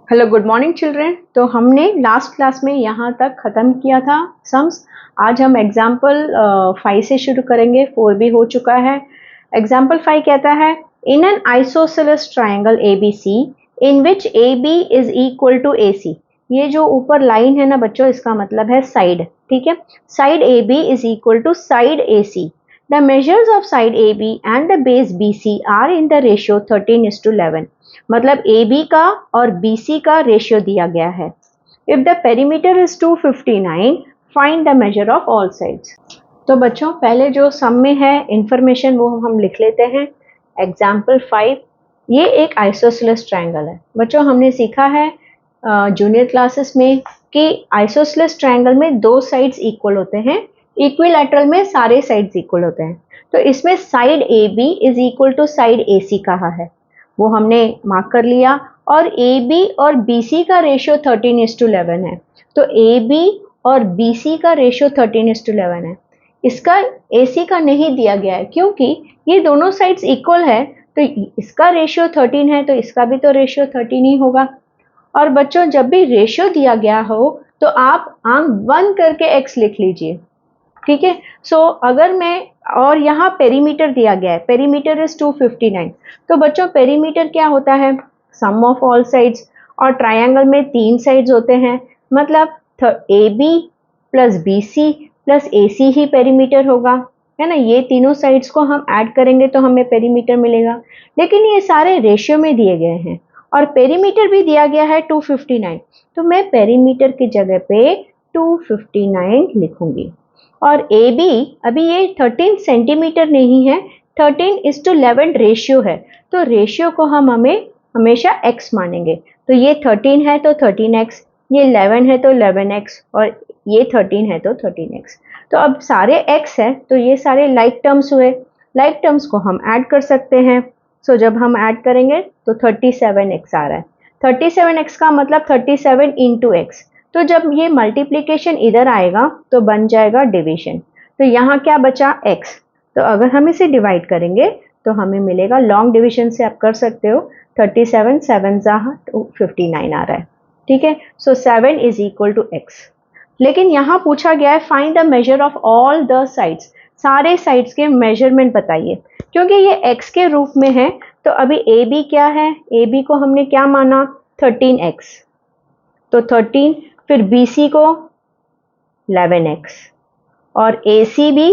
Hello good morning children. तो हमने last class में यहाँ तक ख़त्म किया था सम्स। आज हम एग्जाम्पल 5 से शुरू करेंगे। 4 भी हो चुका है। एग्जाम्पल 5 कहता है in an isosceles triangle A B C in which A B is equal to A C. ये जो ऊपर लाइन है ना बच्चों, इसका मतलब है साइड। ठीक है, side A B is equal to side A C. The measures of side A B and the base B C are in the ratio 13:11। मतलब ए बी का और बी सी का रेशियो दिया गया है। If the perimeter is 259, find the measure of all sides. तो बच्चों पहले जो सम में है इंफॉर्मेशन वो हम लिख लेते हैं। एग्जाम्पल 5, ये एक आइसोसेलेस ट्रायंगल है। बच्चों हमने सीखा है जूनियर क्लासेस में कि आइसोसेलेस ट्रायंगल में दो साइड्स इक्वल होते हैं, इक्विलैटरल में सारे साइड्स इक्वल होते हैं। तो इसमें side A B is equal to side A C कहा है, वो हमने मार्क कर लिया। और ए बी और बी सी का रेशियो 13:11 है। तो ए बी और बी सी का रेशियो 13:11 है। इसका ए सी का नहीं दिया गया है क्योंकि ये दोनों साइड्स इक्वल है। तो इसका रेशियो 13 है तो इसका भी तो रेशियो 13 ही होगा। और बच्चों जब भी रेशियो दिया गया हो तो आप आंख बंद करके एक्स लिख लीजिए। ठीक है, सो अगर मैं, और यहाँ पेरीमीटर दिया गया है, पेरीमीटर इज 259। तो बच्चों पेरीमीटर क्या होता है? Sum of all sides. और ट्रायंगल में 3 साइड्स होते हैं, मतलब A B plus B C plus A C ही पेरीमीटर होगा, है ना। ये तीनों साइड्स को हम ऐड करेंगे तो हमें पेरीमीटर मिलेगा। लेकिन ये सारे रेशियो में दिए गए हैं और पेरीमीटर भी दिया गया है 259। तो मैं पेरीमीटर की जगह पे 259 लिखूंगी। और ए बी, अभी ये 13 सेंटीमीटर नहीं है, 13:11 रेशियो है। तो रेशियो को हम हमें हमेशा x मानेंगे। तो ये 13 है तो 13x, ये 11 है तो 11x, और ये 13 है तो 13x। तो अब सारे x है तो ये सारे लाइक टर्म्स हुए। लाइक टर्म्स को हम ऐड कर सकते हैं। सो जब हम ऐड करेंगे तो 37x आ रहा है। 37x का मतलब 37 इंटू एक्स। तो जब ये मल्टीप्लीकेशन इधर आएगा तो बन जाएगा डिवीजन। तो यहाँ क्या बचा? x। तो अगर हम इसे डिवाइड करेंगे तो हमें मिलेगा, लॉन्ग डिवीजन से आप कर सकते हो, 37 7 59 आ रहा है। ठीक है, सो 7 इज इक्वल टू x। लेकिन यहाँ पूछा गया है find the measure of all the sides. सारे साइड्स के मेजरमेंट बताइए। क्योंकि ये x के रूप में है तो अभी ए बी क्या है? ए बी को हमने क्या माना? 13x। तो 13, फिर बी सी को 11x, और ए सी भी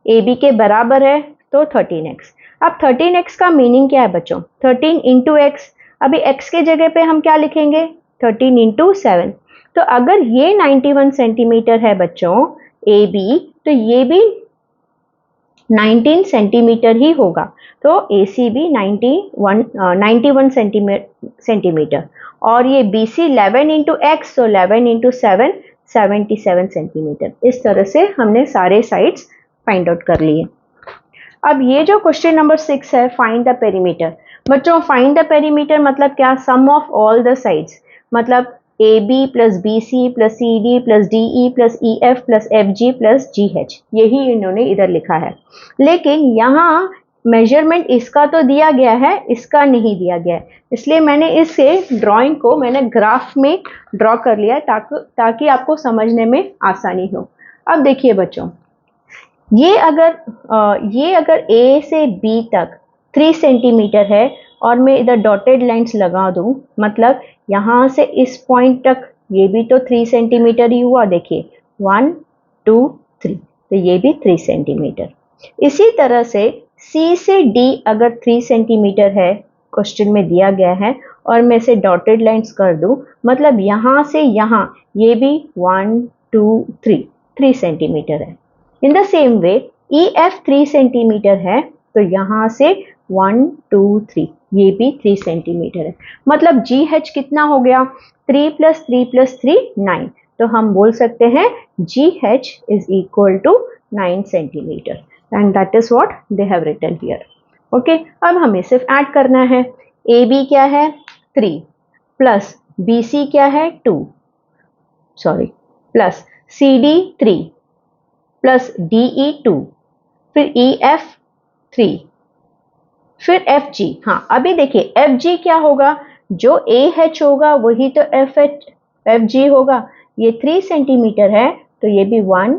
ए बी के बराबर है तो 13x। अब 13x का मीनिंग क्या है बच्चों? 13 इंटू एक्स। अभी x के जगह पे हम क्या लिखेंगे? 13 इंटू 7। तो अगर ये 91 सेंटीमीटर है बच्चों ए बी, तो ये भी 19 सेंटीमीटर ही होगा। तो ए सी भी 91 सेंटीमीटर, और ये बी सी 11 इंटू एक्स, तो 11 इंटू 7 77 सेंटीमीटर। इस तरह से हमने सारे साइड्स फाइंड आउट कर लिए। अब ये जो क्वेश्चन नंबर 6 है, फाइंड द पेरीमीटर। बच्चों फाइंड द पेरीमीटर मतलब क्या? Sum of all the sides. मतलब A B plus B C plus C D plus D E plus E F plus F G plus G H, यही इन्होंने इधर लिखा है। लेकिन यहाँ मेजरमेंट इसका तो दिया गया है, इसका नहीं दिया गया है, इसलिए मैंने इसे ड्राइंग को मैंने ग्राफ में ड्रॉ कर लिया है ताकि आपको समझने में आसानी हो। अब देखिए बच्चों, ये अगर ए से बी तक 3 सेंटीमीटर है और मैं इधर डॉटेड लाइंस लगा दूं, मतलब यहाँ से इस पॉइंट तक ये भी तो 3 सेंटीमीटर ही हुआ। देखिए 1 2 3, तो ये भी 3 सेंटीमीटर। इसी तरह से सी से डी अगर 3 सेंटीमीटर है, क्वेश्चन में दिया गया है, और मैं इसे डॉटेड लाइंस कर दूं, मतलब यहाँ से यहाँ ये भी 1 2 3 सेंटीमीटर है। In the same way E F 3 centimetre है, तो यहाँ से 1 2 3 ये भी 3 सेंटीमीटर है। मतलब जी एच कितना हो गया? 3 + 3 + 3 9। तो हम बोल सकते हैं G H is equal to 9 centimetre, and that is what they have written here. Okay, अब हमें सिर्फ ऐड करना है। ए बी क्या है? 3 प्लस बी सी क्या है? 2, sorry, plus C D 3 plus D E 2, फिर ई एफ 3, फिर एफ जी। हाँ अभी देखिए एफ जी क्या होगा? जो AH होगा वही तो FG होगा। ये 3 सेंटीमीटर है तो ये भी 1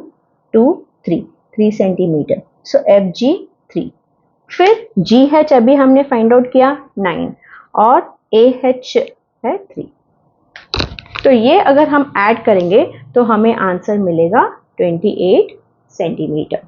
2 3 सेंटीमीटर। सो FG 3। फिर GH अभी हमने फाइंड आउट किया 9 और AH है 3। तो ये अगर हम ऐड करेंगे तो हमें आंसर मिलेगा 28 सेंटीमीटर।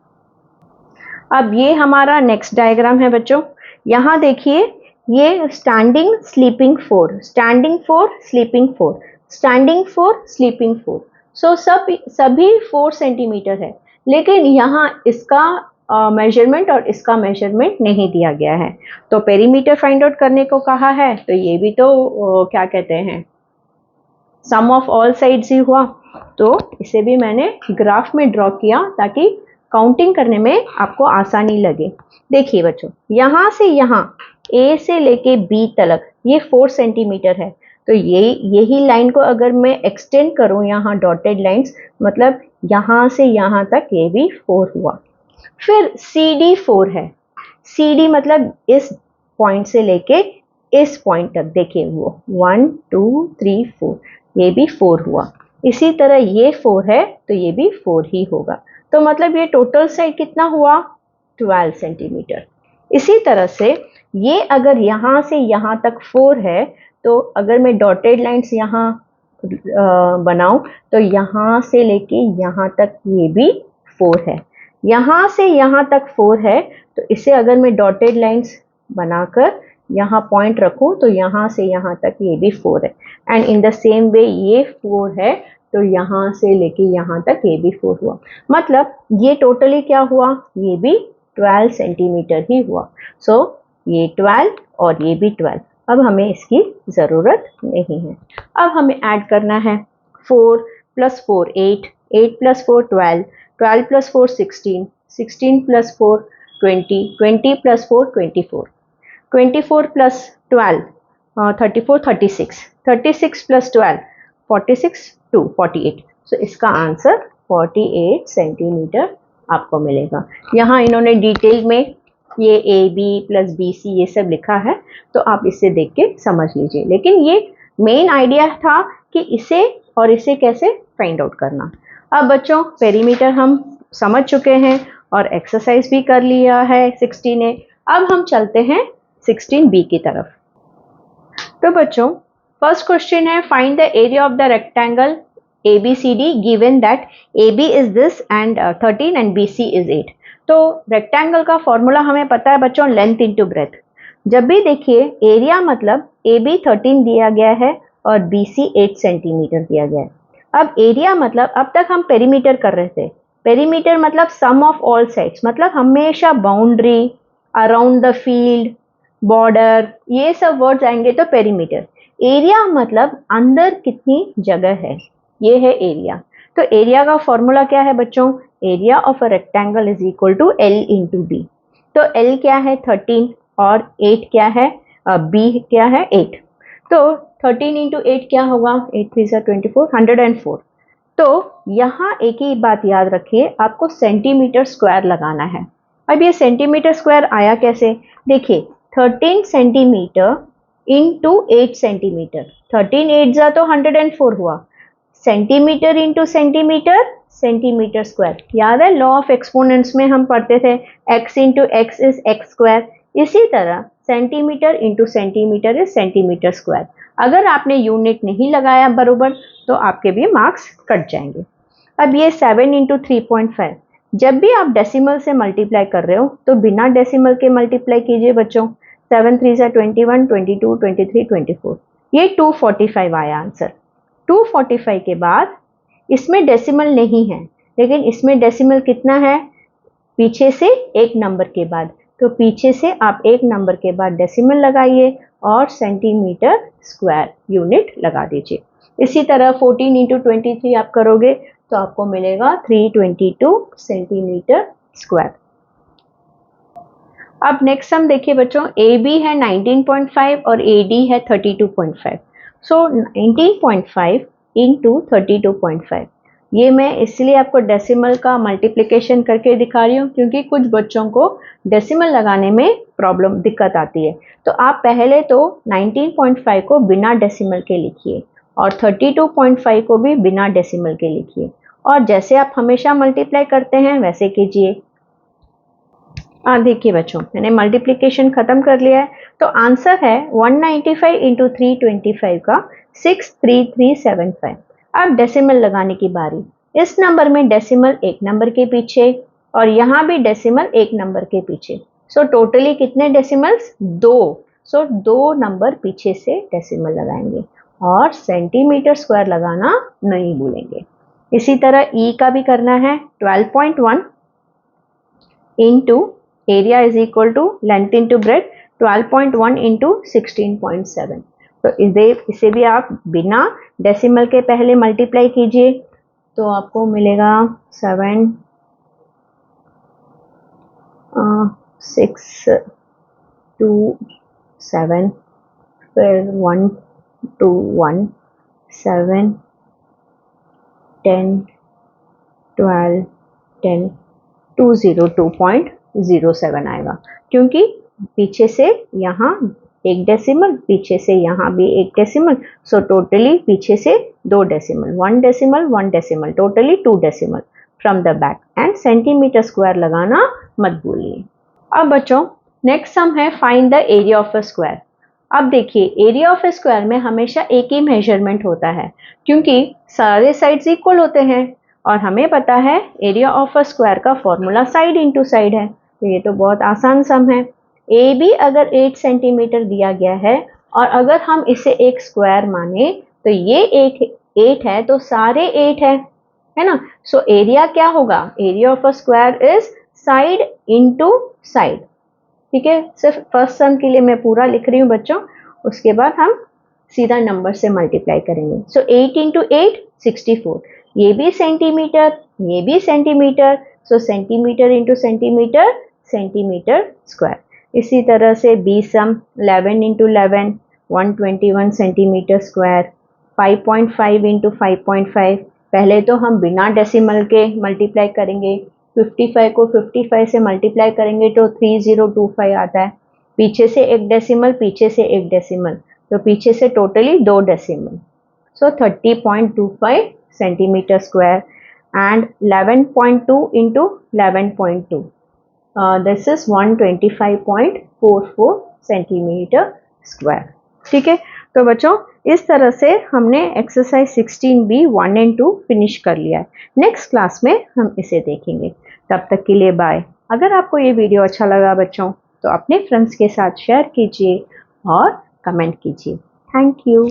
अब ये हमारा नेक्स्ट डायग्राम है बच्चों। यहाँ देखिए, ये standing sleeping 4, standing 4 sleeping 4, standing 4 sleeping 4। सो सभी 4 सेंटीमीटर है, लेकिन यहाँ इसका मेजरमेंट और इसका मेजरमेंट नहीं दिया गया है। तो पेरीमीटर फाइंड आउट करने को कहा है, तो ये भी तो क्या कहते हैं, सम ऑफ ऑल साइड्स ही हुआ। तो इसे भी मैंने ग्राफ में ड्रॉ किया ताकि काउंटिंग करने में आपको आसानी लगे। देखिए बच्चों, यहाँ से यहाँ A से लेके B तक ये 4 सेंटीमीटर है। तो यही लाइन को अगर मैं एक्सटेंड करूँ यहाँ डॉटेड लाइंस, मतलब यहाँ से यहाँ तक ये भी 4 हुआ। फिर CD 4 है। CD मतलब इस पॉइंट से लेके इस पॉइंट तक, देखिए वो 1 2 3 4, ये भी 4 हुआ। इसी तरह ये 4 है तो ये भी 4 ही होगा। तो मतलब ये टोटल साइड कितना हुआ, 12 सेंटीमीटर। इसी तरह से ये अगर यहाँ से यहाँ तक 4 है, तो अगर मैं डॉटेड लाइंस यहाँ बनाऊं तो यहाँ से लेके यहाँ तक ये भी 4 है। यहाँ से यहाँ तक 4 है, तो इसे अगर मैं डॉटेड लाइंस बनाकर यहाँ पॉइंट रखूं तो यहाँ से यहाँ तक ये भी 4 है। And in the same way ये 4 है तो यहाँ से लेके यहाँ तक ये भी 4 हुआ। मतलब ये टोटली क्या हुआ, ये भी 12 सेंटीमीटर ही हुआ। सो ये 12 और ये भी 12। अब हमें इसकी ज़रूरत नहीं है। अब हमें ऐड करना है 4 + 4 8, 8 + 4 12, 12 + 4 16, 16 + 4 20, 20 + 4 24, 24 + 12 34 36, 36 + 12 46 2 48। सो इसका आंसर 48 सेंटीमीटर आपको मिलेगा। यहाँ इन्होंने डिटेल में ये AB + BC ये सब लिखा है, तो आप इसे देख के समझ लीजिए। लेकिन ये मेन आइडिया था कि इसे और इसे कैसे फाइंड आउट करना। अब बच्चों, पेरीमीटर हम समझ चुके हैं और एक्सरसाइज भी कर लिया है 16A। अब हम चलते हैं 16B की तरफ। तो बच्चों, फर्स्ट क्वेश्चन है, find the area of the rectangle ABCD given that AB is this and 13 and BC is 8। तो रेक्टेंगल का फॉर्मूला हमें पता है बच्चों, लेंथ इंटू ब्रेथ। जब भी देखिए एरिया मतलब AB 13 दिया गया है और BC 8 सेंटीमीटर दिया गया है। अब एरिया मतलब, अब तक हम पेरीमीटर कर रहे थे, पेरीमीटर मतलब सम ऑफ ऑल साइड्स, मतलब हमेशा boundary, around the field, border, ये सब वर्ड्स आएंगे तो पेरीमीटर। एरिया मतलब अंदर कितनी जगह है, ये है एरिया। तो एरिया का फॉर्मूला क्या है बच्चों, area of a rectangle is equal to L into B। तो L क्या है 13 और 8 क्या है, B क्या है 8। तो 13 इंटू 8 क्या होगा, 8 3 24, 104। तो यहाँ एक ही बात याद रखिए, आपको सेंटीमीटर स्क्वायर लगाना है। अब ये सेंटीमीटर स्क्वायर आया कैसे, देखिए 13 सेंटीमीटर इंटू 8 सेंटीमीटर, 13 8 जा तो 104 हुआ। Centimetre into centimetre, centimetre square. याद है लॉ ऑफ एक्सपोनेंट्स में हम पढ़ते थे, x into x is x square. इसी तरह centimetre into centimetre is centimetre square. अगर आपने यूनिट नहीं लगाया बरोबर तो आपके भी मार्क्स कट जाएंगे। अब ये 7 इंटू 3.5, जब भी आप डेसिमल से मल्टीप्लाई कर रहे हो तो बिना डेसिमल के मल्टीप्लाई कीजिए बच्चों। 7 3 21, 22, 23, 24, ये 245 आया आंसर। 245 के बाद इसमें डेसिमल नहीं है, लेकिन इसमें डेसिमल कितना है, पीछे से एक नंबर के बाद। तो पीछे से आप एक नंबर के बाद डेसिमल लगाइए और सेंटीमीटर स्क्वायर यूनिट लगा दीजिए। इसी तरह 14 इंटू 23 आप करोगे तो आपको मिलेगा 322 सेंटीमीटर स्क्वायर। अब नेक्स्ट हम देखिए बच्चों, AB है 19.5 और AD है 32.5। सो 19.5 इंटू 32.5, ये मैं इसलिए आपको डेसिमल का मल्टीप्लिकेशन करके दिखा रही हूँ क्योंकि कुछ बच्चों को डेसिमल लगाने में प्रॉब्लम दिक्कत आती है। तो आप पहले तो 19.5 को बिना डेसिमल के लिखिए और 32.5 को भी बिना डेसिमल के लिखिए, और जैसे आप हमेशा मल्टीप्लाई करते हैं वैसे कीजिए। देखिए बच्चों, मैंने मल्टीप्लिकेशन खत्म कर लिया है। तो आंसर है 195 इंटू 325 का 63375। अब डेसिमल लगाने की बारी। इस नंबर में डेसिमल एक नंबर के पीछे और यहाँ भी डेसिमल एक नंबर के पीछे। सो टोटली कितने डेसिमल्स? 2। सो 2 नंबर पीछे से डेसिमल लगाएंगे और सेंटीमीटर स्क्वायर लगाना नहीं भूलेंगे। इसी तरह ई का भी करना है। 12.1 into area is equal to length into breadth 12.1 into 16.7। तो इसे भी आप बिना डेसिमल के पहले मल्टीप्लाई कीजिए तो आपको मिलेगा 7 6 2 7, फिर 1 2 1 7 10 12 10 202.07 आएगा, क्योंकि पीछे से यहाँ एक डेसिमल, पीछे से यहाँ भी एक डेसिमल। सो टोटली पीछे से 2 decimal, 1 decimal 1 decimal, totally 2 decimal from the back. And centimetre square लगाना मत भूलिए। अब बच्चों नेक्स्ट सम है find the area of a square. अब देखिए, एरिया ऑफ ए स्क्वायर में हमेशा एक ही मेजरमेंट होता है क्योंकि सारे साइड्स इक्वल होते हैं और हमें पता है एरिया ऑफ अ स्क्वायर का फॉर्मूला साइड इंटू साइड है। तो ये तो बहुत आसान सम है। ए बी अगर 8 सेंटीमीटर दिया गया है और अगर हम इसे एक स्क्वायर माने तो ये 8 है तो सारे 8 है ना। सो एरिया क्या होगा? Area of a square is side into side. ठीक है, सिर्फ फर्स्ट सम के लिए मैं पूरा लिख रही हूँ बच्चों, उसके बाद हम सीधा नंबर से मल्टीप्लाई करेंगे। सो 8 इंटू 8 64, ये भी सेंटीमीटर ये भी centimetre, so centimetre into centimetre centimetre square. इसी तरह से B sum 11 into 11 121 centimetre square. 5.5 into 5.5, पहले तो हम बिना डेसिमल के मल्टीप्लाई करेंगे, 55 को 55 से मल्टीप्लाई करेंगे तो 3025 आता है। पीछे से एक डेसिमल, पीछे से एक डेसिमल, तो पीछे से totally 2 decimal. So 30.25 centimetre square and 11.2 into 11.2, this is 125.44 centimetre square. ठीक है, तो बच्चों इस तरह से हमने एक्सरसाइज 16B 1 एंड 2 फिनिश कर लिया है। नेक्स्ट क्लास में हम इसे देखेंगे। तब तक के लिए बाय। अगर आपको ये वीडियो अच्छा लगा बच्चों तो अपने फ्रेंड्स के साथ शेयर कीजिए और कमेंट कीजिए। Thank you.